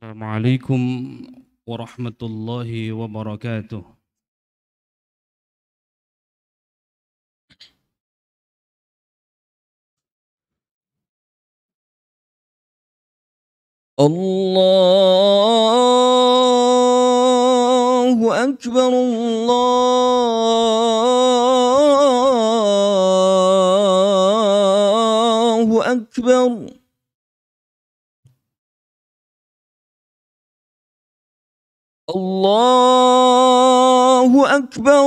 Assalamualaikum warahmatullahi wabarakatuh. Allahu Akbar, Allahu Akbar. Allahu Akbar,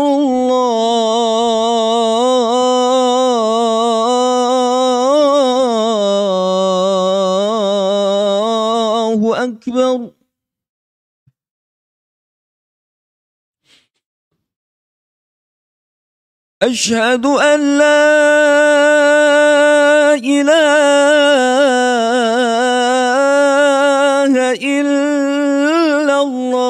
Allahu Akbar. أشهد أن لا إله إلا الله.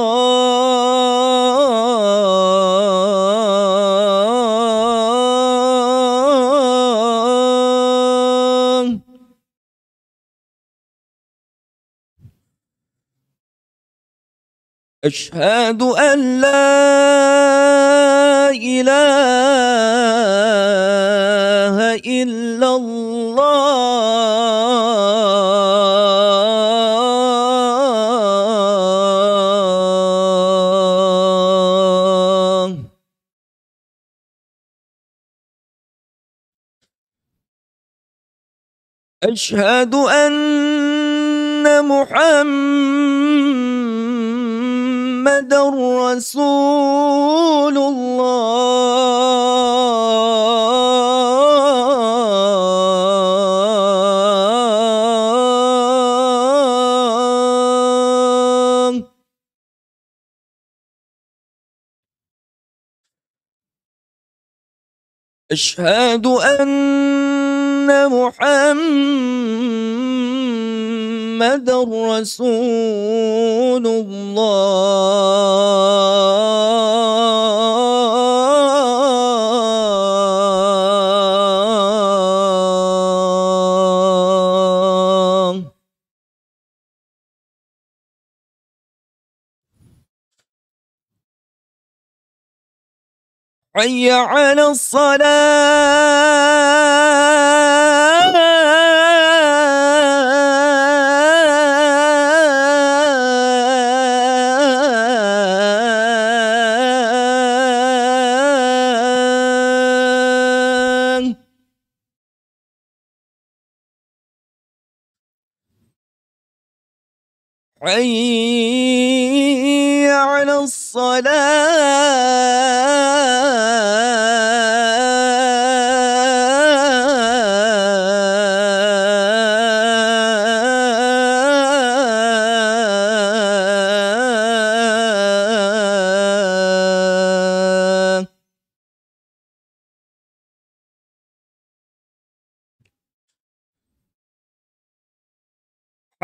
أشهد أن لا إله إلا الله. أشهد أن محمد رسول الله. أشهد أن محمد رسول الله. حي على الصلاة. حي على الصلاة.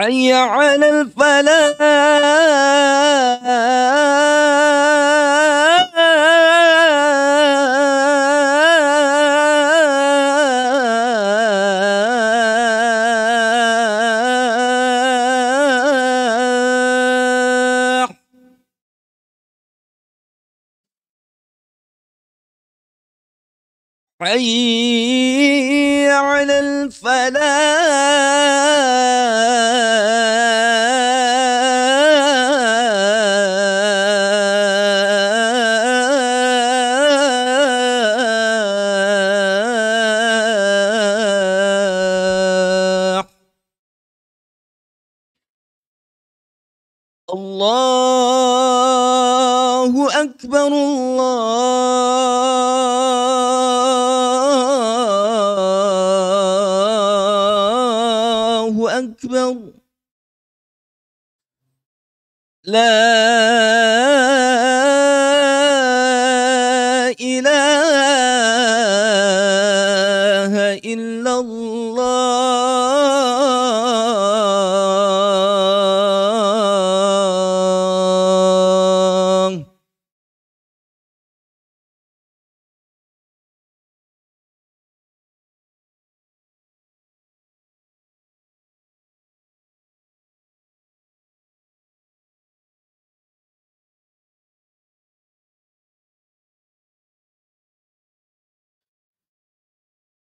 حي على الفلاح. حي على الفلاح. الله أكبر، الله أكبر. لا إله إلا الله.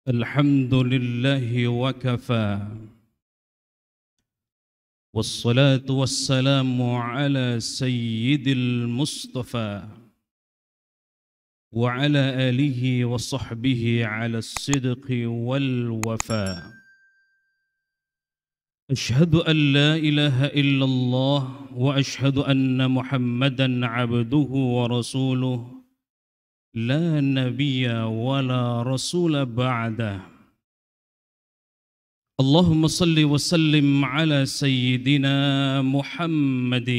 الحمد لله وكفى والصلاة والسلام على سيد المصطفى وعلى آله وصحبه على الصدق والوفاء. أشهد أن لا إله إلا الله وأشهد أن محمدًا عبده ورسوله لا نبي ولا رسول بعده. اللهم صل وسلم على سيدنا محمد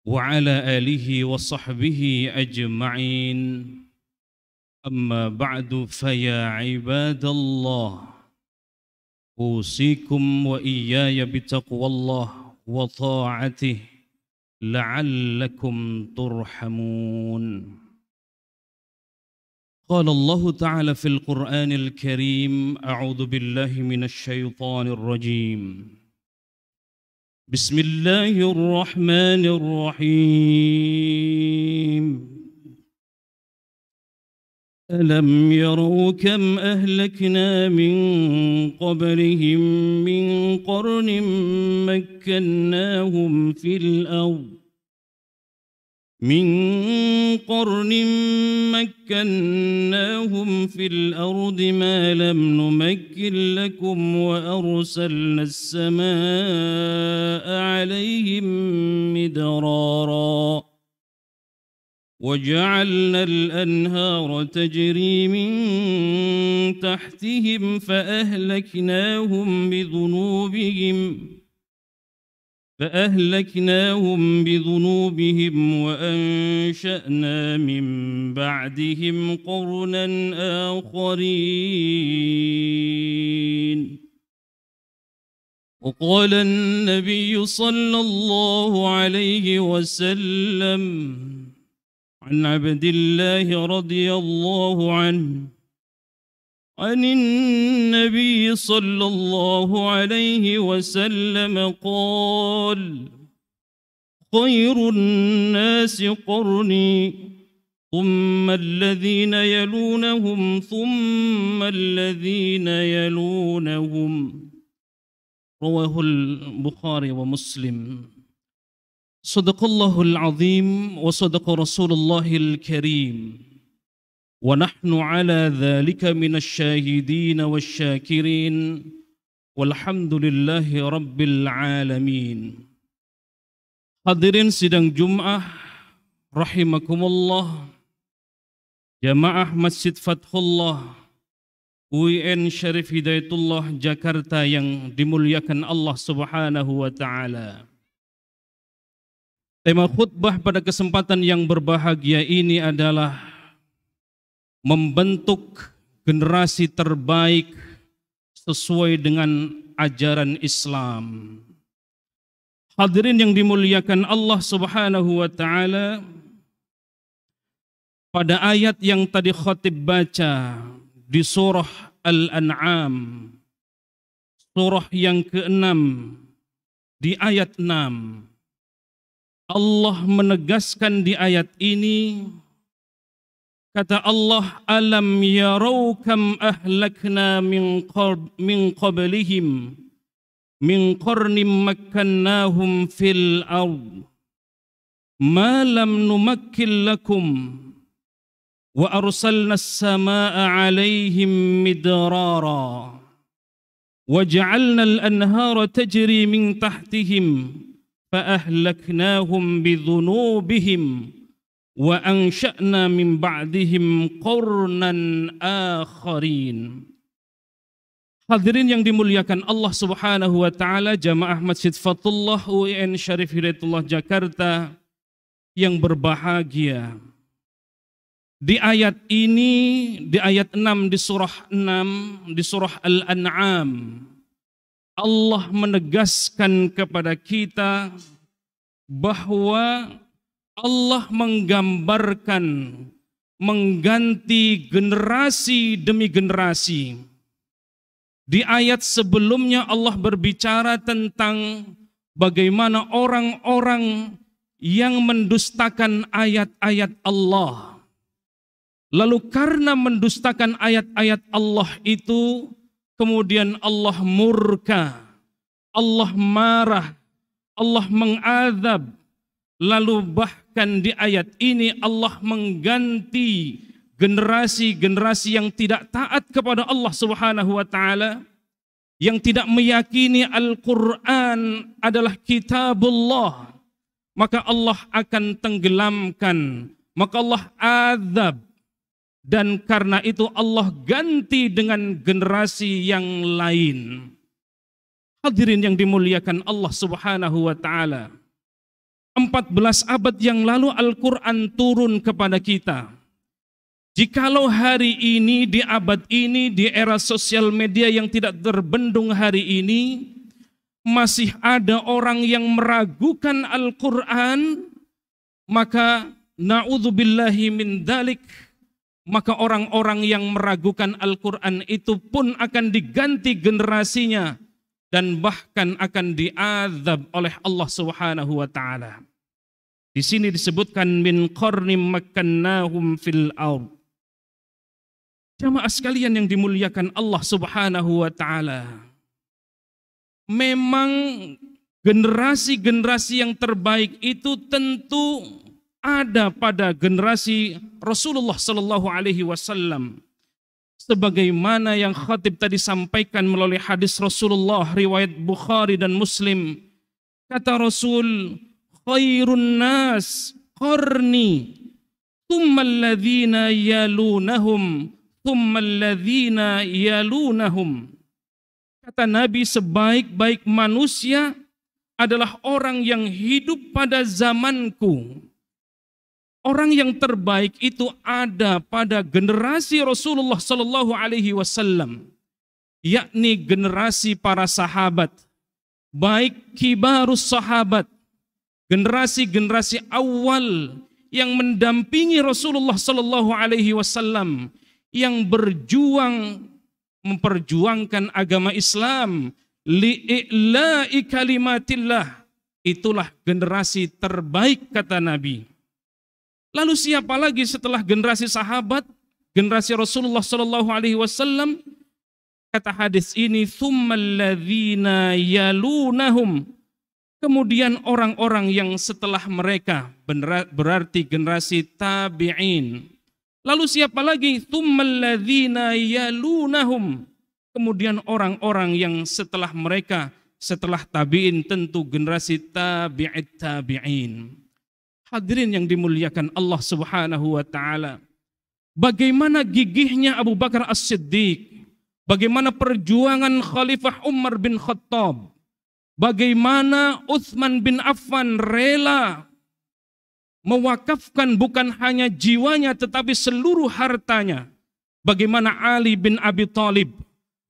وعلى آله وصحبه أجمعين. أما بعد فيا عباد الله أوصيكم وإياي بتقوى الله وطاعته لعلكم ترحمون. قال الله تعالى في القرآن الكريم: أعوذ بالله من الشيطان الرجيم. بسم الله الرحمن الرحيم. ألم يروا كم أهلكنا من قبلهم من قرن مكناهم في الأرض ما لم نمكن لكم وأرسلنا السماء عليهم مدرارا وجعلنا الأنهار تجري من تحتهم فأهلكناهم بذنوبهم وأنشأنا من بعدهم قرنا آخرين. وقال النبي صلى الله عليه وسلم عن عبد الله رضي الله عنه عن النبي صلى الله عليه وسلم قال: خير الناس قرني ثم الذين يلونهم رواه البخاري ومسلم. صدق الله العظيم وصدق رسول الله الكريم ونحن على ذلك من الشاهدين والشاكرين والحمد لله رب العالمين. Hadirin sidang Jum'ah rahimakumullah, jamaah Masjid Fathullah UIN Syarif Hidayatullah Jakarta yang dimuliakan Allah Subhanahu wa taala. Tema khutbah pada kesempatan yang berbahagia ini adalah membentuk generasi terbaik sesuai dengan ajaran Islam. Hadirin yang dimuliakan Allah Subhanahu wa taala, pada ayat yang tadi khatib baca di surah Al-An'am, surah yang ke-6 di ayat 6, Allah menegaskan di ayat ini, kata Allah, alam yarau kam ahlakna min qablihim min qarnim makkannahum fil ard ma lam numakkil lakum wa arsalna as-samaa'a 'alaihim midrara wa ja'alna al-anhara tajri min tahtihim fa ahlaknahum bidhunubihim wa ansha'na min ba'dihim qurnan akharin. Hadirin yang dimuliakan Allah Subhanahu wa taala, jamaah Masjid Fathullah UIN Syarif Hidayatullah Jakarta yang berbahagia. Di ayat ini, di ayat 6 di surah 6 di surah Al-An'am, Allah menegaskan kepada kita bahwa Allah menggambarkan, mengganti generasi demi generasi. Di ayat sebelumnya Allah berbicara tentang bagaimana orang-orang yang mendustakan ayat-ayat Allah. Lalu karena mendustakan ayat-ayat Allah itu, kemudian Allah murka, Allah marah, Allah mengadab. Lalu bahkan di ayat ini Allah mengganti generasi-generasi yang tidak taat kepada Allah Subhanahu wa taala, yang tidak meyakini Al-Qur'an adalah kitabullah, maka Allah akan tenggelamkan, maka Allah azab. Dan karena itu Allah ganti dengan generasi yang lain. Hadirin yang dimuliakan Allah Subhanahu wa taala. 14 abad yang lalu Al-Qur'an turun kepada kita. Jikalau hari ini, di abad ini, di era sosial media yang tidak terbendung hari ini, masih ada orang yang meragukan Al-Qur'an, maka na'udzubillahi min dzalik, maka orang-orang yang meragukan Al-Qur'an itu pun akan diganti generasinya dan bahkan akan diazab oleh Allah Subhanahu wa taala. Di sini disebutkan min qarnim makkannahum fil ard. Jamaah sekalian yang dimuliakan Allah Subhanahu wa taala, memang generasi-generasi yang terbaik itu tentu ada pada generasi Rasulullah sallallahu alaihi wasallam. Sebagaimana yang khatib tadi sampaikan melalui hadis Rasulullah riwayat Bukhari dan Muslim, kata Rasul, khairun nas qarni thumma alladhina yalunahum thumma alladhina yalunahum. Kata Nabi, sebaik-baik manusia adalah orang yang hidup pada zamanku. Orang yang terbaik itu ada pada generasi Rasulullah sallallahu alaihi wasallam, yakni generasi para sahabat, baik kibarus sahabat, generasi-generasi awal yang mendampingi Rasulullah sallallahu alaihi wasallam, yang berjuang memperjuangkan agama Islam, li'i'la'i kalimatillah. Itulah generasi terbaik kata Nabi. Lalu siapa lagi setelah generasi sahabat, generasi Rasulullah sallallahu alaihi wasallam? Kata hadis ini, tsummal ladzina yalunahum. Kemudian orang-orang yang setelah mereka, berarti generasi tabi'in. Lalu siapa lagi? Tsummal ladzina yalunahum. Kemudian orang-orang yang setelah mereka, setelah tabi'in, tentu generasi tabi'it tabi'in. Hadirin yang dimuliakan Allah Subhanahu wa taala. Bagaimana gigihnya Abu Bakar As-Siddiq, bagaimana perjuangan Khalifah Umar bin Khattab, bagaimana Utsman bin Affan rela mewakafkan bukan hanya jiwanya tetapi seluruh hartanya. Bagaimana Ali bin Abi Thalib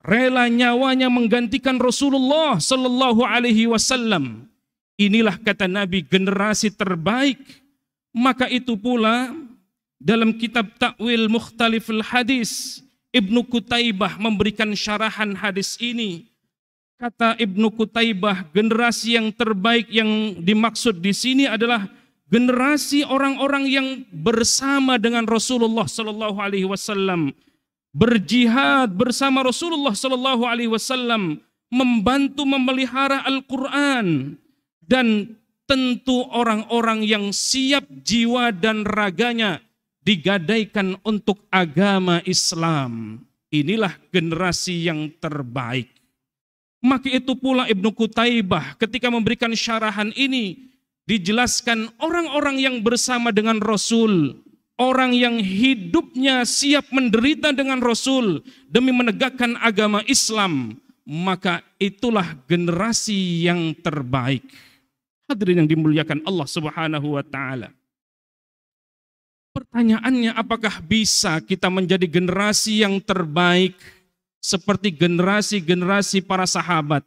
rela nyawanya menggantikan Rasulullah sallallahu alaihi wasallam. Inilah kata Nabi generasi terbaik. Maka itu pula dalam kitab Ta'wil Mukhtaliful Hadis, Ibnu Qutaibah memberikan syarahan hadis ini. Kata Ibnu Qutaibah, generasi yang terbaik yang dimaksud di sini adalah generasi orang-orang yang bersama dengan Rasulullah sallallahu alaihi wasallam, berjihad bersama Rasulullah sallallahu alaihi wasallam, membantu memelihara Al-Qur'an, dan tentu orang-orang yang siap jiwa dan raganya digadaikan untuk agama Islam. Inilah generasi yang terbaik. Maka itu pula Ibnu Qutaibah ketika memberikan syarahan ini, dijelaskan orang-orang yang bersama dengan Rasul, orang yang hidupnya siap menderita dengan Rasul demi menegakkan agama Islam, maka itulah generasi yang terbaik. Hadirin yang dimuliakan Allah Subhanahu wa taala. Pertanyaannya, apakah bisa kita menjadi generasi yang terbaik seperti generasi-generasi para sahabat,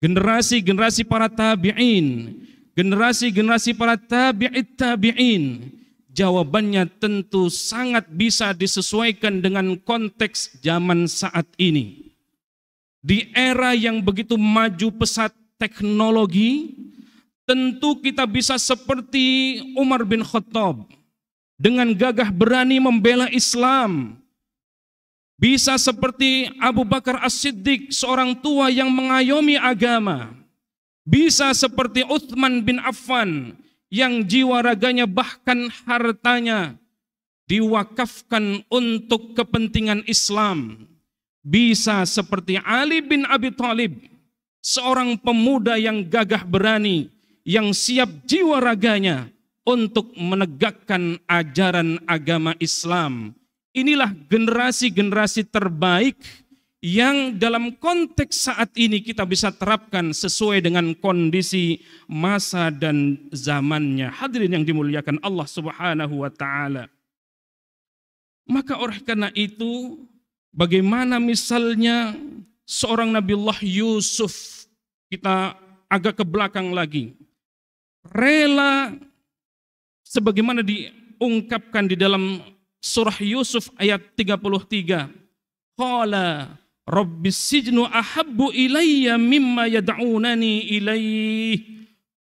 generasi-generasi para tabi'in, generasi-generasi para tabi'it tabi'in? Jawabannya tentu sangat bisa disesuaikan dengan konteks zaman saat ini. Di era yang begitu maju pesat teknologi, tentu kita bisa seperti Umar bin Khattab. dengan gagah berani membela Islam. Bisa seperti Abu Bakar As-Siddiq, seorang tua yang mengayomi agama. Bisa seperti Uthman bin Affan yang jiwa raganya bahkan hartanya diwakafkan untuk kepentingan Islam. Bisa seperti Ali bin Abi Thalib, seorang pemuda yang gagah berani, yang siap jiwa raganya untuk menegakkan ajaran agama Islam. Inilah generasi-generasi terbaik yang dalam konteks saat ini kita bisa terapkan sesuai dengan kondisi masa dan zamannya. Hadirin yang dimuliakan Allah Subhanahu wa taala. Maka oleh karena itu, bagaimana misalnya seorang Nabiullah Yusuf, kita agak ke belakang lagi, rela sebagaimana diungkapkan di dalam surah Yusuf ayat 33. Qala rabbis sijnu ahabbu ilayya mimma yad'unani ilaih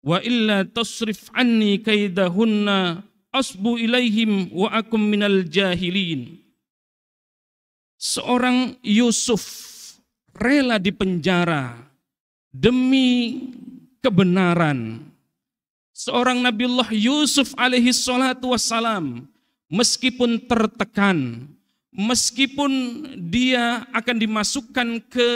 wa illa tasrif anni kaidahunna asbu ilaihim wa akum minal jahilin. Seorang Yusuf rela dipenjara demi kebenaran. Seorang Nabiullah Yusuf alaihi salatu wassalam, meskipun tertekan, meskipun dia akan dimasukkan ke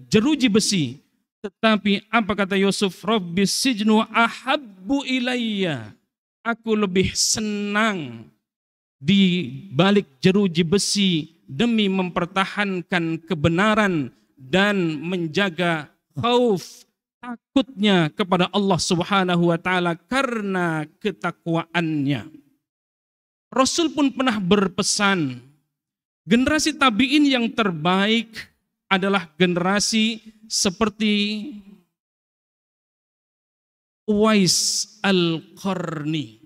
jeruji besi, tetapi apa kata Yusuf? Rabbis sijnu ahabbu ilayya. Aku lebih senang di balik jeruji besi demi mempertahankan kebenaran dan menjaga khauf, takutnya kepada Allah Subhanahu wa taala karena ketakwaannya. Rasul pun pernah berpesan, generasi tabi'in yang terbaik adalah generasi seperti Uwais Al-Qarni.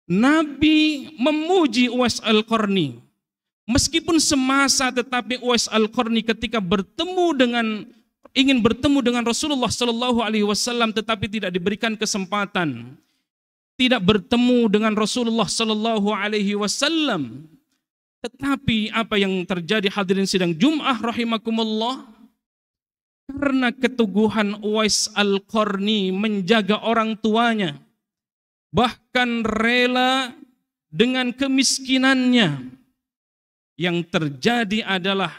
Nabi memuji Uwais Al-Qarni. Meskipun semasa, tetapi Uwais Al-Qarni ketika ingin bertemu dengan Rasulullah Sallallahu Alaihi Wasallam, tetapi tidak diberikan kesempatan, tidak bertemu dengan Rasulullah Sallallahu Alaihi Wasallam. Tetapi apa yang terjadi, hadirin sidang Jum'ah rahimakumullah, karena keteguhan Uwais Al-Qarni menjaga orang tuanya, bahkan rela dengan kemiskinannya, yang terjadi adalah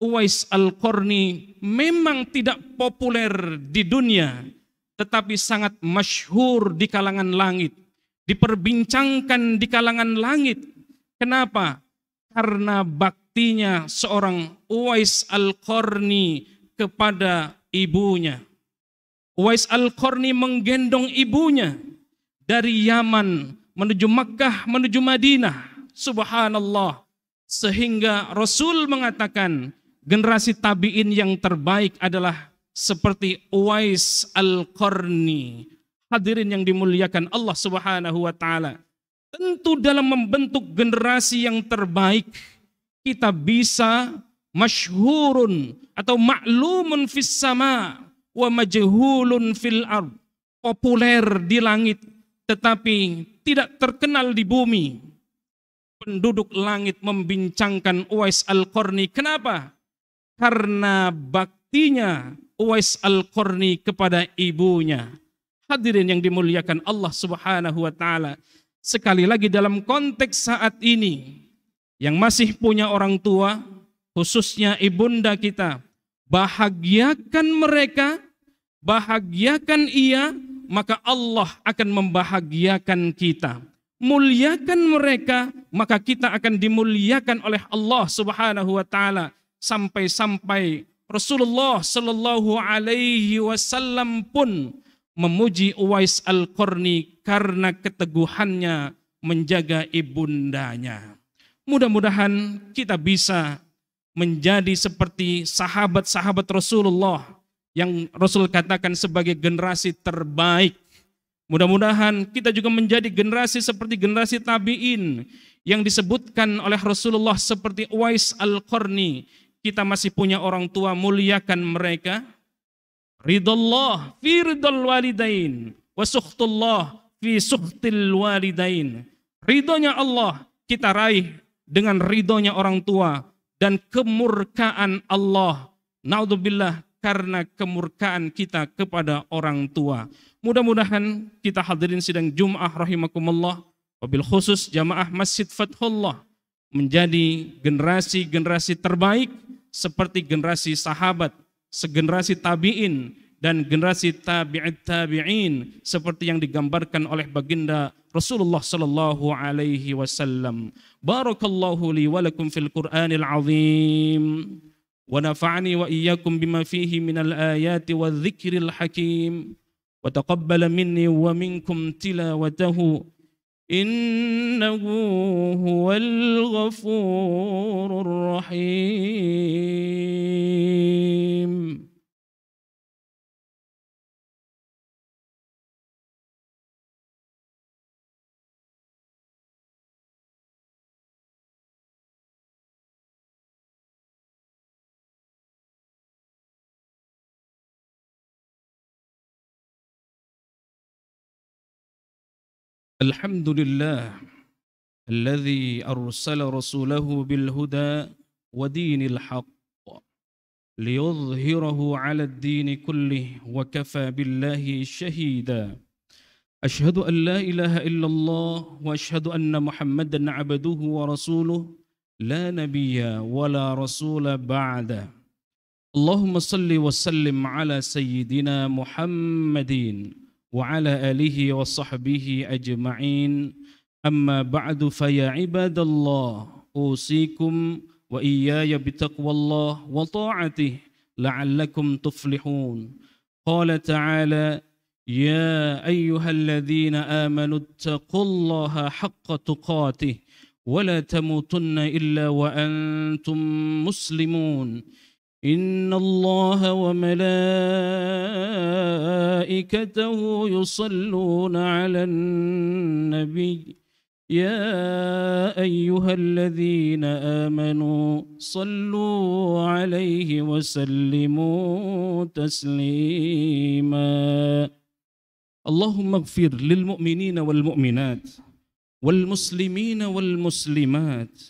Uwais Al-Qarni memang tidak populer di dunia, tetapi sangat masyhur di kalangan langit, diperbincangkan di kalangan langit. Kenapa? Karena baktinya seorang Uwais Al-Qarni kepada ibunya. Uwais Al-Qarni menggendong ibunya dari Yaman menuju Makkah, menuju Madinah. Subhanallah. Sehingga Rasul mengatakan, generasi tabi'in yang terbaik adalah seperti Uwais Al-Qarni. Hadirin yang dimuliakan Allah Subhanahu wa taala. Tentu dalam membentuk generasi yang terbaik, kita bisa masyhurun atau ma'lumun fis sama wa majhulun fil ard. Populer di langit tetapi tidak terkenal di bumi. Penduduk langit membincangkan Uwais Al-Qarni. Kenapa? Karena baktinya Uwais Al-Qarni kepada ibunya. Hadirin yang dimuliakan Allah Subhanahu wa taala. Sekali lagi dalam konteks saat ini, yang masih punya orang tua, khususnya ibunda kita, bahagiakan mereka, bahagiakan ia, maka Allah akan membahagiakan kita. Muliakan mereka, maka kita akan dimuliakan oleh Allah Subhanahu wa taala. Sampai-sampai Rasulullah Sallallahu Alaihi Wasallam pun memuji Uwais Al-Qarni karena keteguhannya menjaga ibundanya. Mudah-mudahan kita bisa menjadi seperti sahabat-sahabat Rasulullah yang Rasul katakan sebagai generasi terbaik. Mudah-mudahan kita juga menjadi generasi seperti generasi tabi'in yang disebutkan oleh Rasulullah seperti Uwais Al-Qarni. Kita masih punya orang tua, muliakan mereka. Ridallah fi ridal walidain wa sukhtullah fi sukhtil walidain. Ridhonya Allah kita raih dengan ridhonya orang tua, dan kemurkaan Allah, naudzubillah, karena kemurkaan kita kepada orang tua. Mudah-mudahan kita hadirin sidang Jum'ah rahimakumullah, wabil khusus jamaah Masjid Fathullah, menjadi generasi-generasi terbaik seperti generasi sahabat, segenerasi tabi'in, dan generasi tabi'it tabi'in seperti yang digambarkan oleh baginda Rasulullah sallallahu alaihi wasallam. Barakallahu li wa lakum fil Qur'anil azim wa nafa'ani wa iyyakum bima fihi minal ayati wadh-dhikril hakim wa taqabbala minni wa minkum tilawatahu innahu huwal ghafurur rahim. الحمد لله الذي أرسل رسوله بالهدى ودين الحق ليظهره على الدين كله وكفى بالله شهيدا. أشهد أن لا إله إلا الله وأشهد أن محمدا عبده ورسوله لا نبي ولا رسول بعده. اللهم صل وسلم على سيدنا محمد وعلى آله وصحبه أجمعين. أما بعد فيا عباد الله أوصيكم وإياي بتقوى الله وطاعته لعلكم تفلحون. قال تعالى يا أيها الذين آمنوا اتقوا الله حق تقاته ولا تموتن إلا وأنتم مسلمون. إن الله وملائكته يصلون على النبي يا أيها الذين آمنوا صلوا عليه وسلموا تسليما. اللهم اغفر للمؤمنين والمؤمنات والمسلمين والمسلمات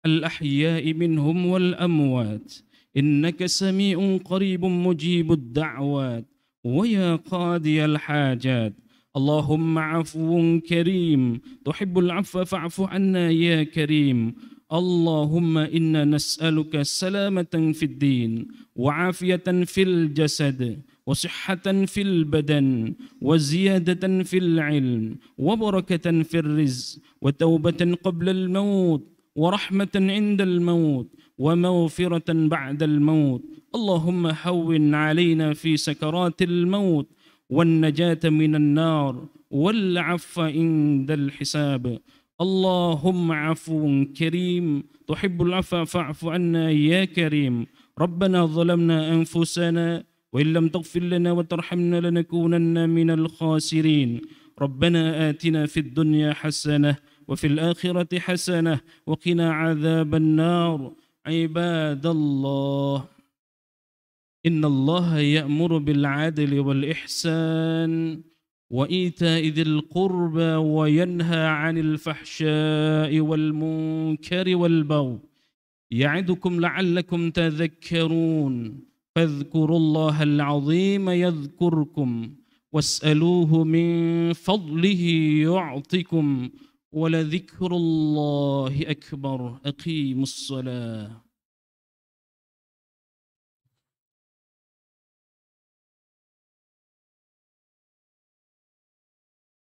الأحياء منهم والأموات إنك سميع قريب مجيب الدعوات ويا قاضي الحاجات. اللهم عفو كريم تحب العفو فاعف عنا يا كريم. اللهم إنا نسألك سلامة في الدين وعافية في الجسد وصحة في البدن وزيادة في العلم وبركة في الرزق وتوبة قبل الموت ورحمة عند الموت ومغفرة بعد الموت. اللهم هون علينا في سكرات الموت والنجاة من النار والعفو عند الحساب. اللهم عفو كريم تحب العفو فاعف عنا يا كريم. ربنا ظلمنا أنفسنا وإن لم تغفر لنا وترحمنا لنكونن من الخاسرين. ربنا آتنا في الدنيا حسنة وفي الآخرة حسنة وقنا عذاب النار. عباد الله إن الله يأمر بالعدل والإحسان وإيتاء ذي القربى وينهى عن الفحشاء والمنكر والبغي يعظكم لعلكم تذكرون. فاذكروا الله العظيم يذكركم واسألوه من فضله يعطكم ولذكر الله أكبر. أقيموا الصلاة.